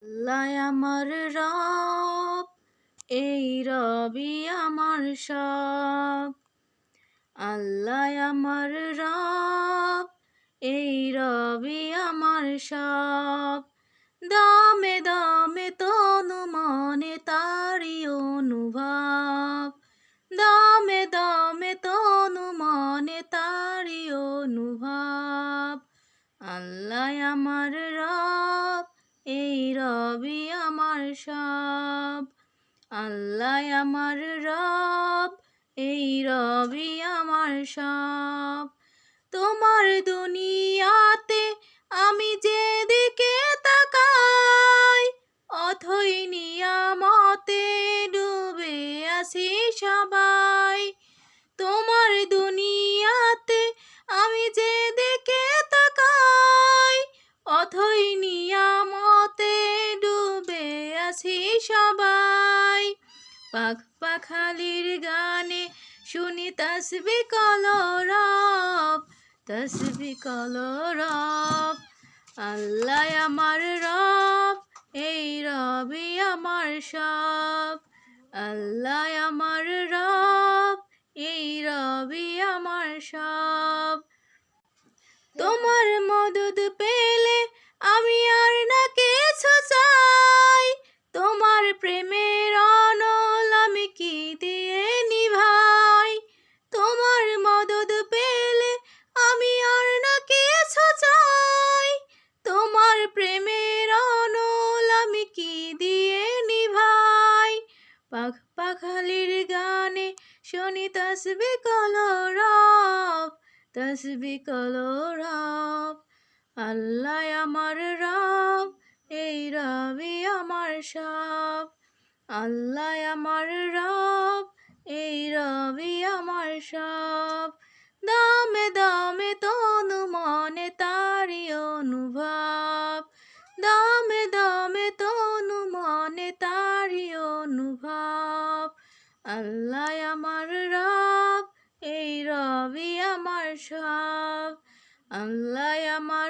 আল্লাহ আমার রব, এই রবি আমার সব। আল্লাহ আমার রব, এই রবি আমার সব। দমে দমে তনু মনে তারি অনুভব। দমে দমে তনু মনে তারি অনুভব। আল্লাহ আমার রব, এই রবি আমার সব। আল্লাহ আমার রব, এই রবি আমার সব। তোমার দুনিয়াতে আমি যেদিকে তাকাই, অথই নিয়ামতে ডুবে আছি সবাই। তোমার দুনিয়াতে আমি যেদিকে তাকাই, অথই নিয়ামতে ডুবে আছি সবাই। পাখ পাখালির গানে শুনি তসবি কলরব, তসবি কলরব। আল্লাহ আমার রব, এই রবি আমার সব। আল্লাহ আমার রব, এই রবি আমার সব। তোমার মদদ পেলে আমি আর না কিছু চাই। তোমার প্রেমের অনল আমি কি দিয়ে নিভাই। তোমার মদদ পেলে আমি আর না কিছু চাই। তোমার প্রেমের অনল আমি কি দিয়ে নিভাই। পাখ পাখালির গানে শুনি তসবি কলরব, তসবি কলরব। আল্লাহ আমার রব, এই রবি আমার সব। আল্লাহ আমার রব, এই রবি আমার সব। দমে দমে তনু মনে তারি অনুভব। দমে দমে তনু মনে তারি অনুভব। আল্লাহ আমার রব, এই রবি আমার সব। আল্লাহ আমার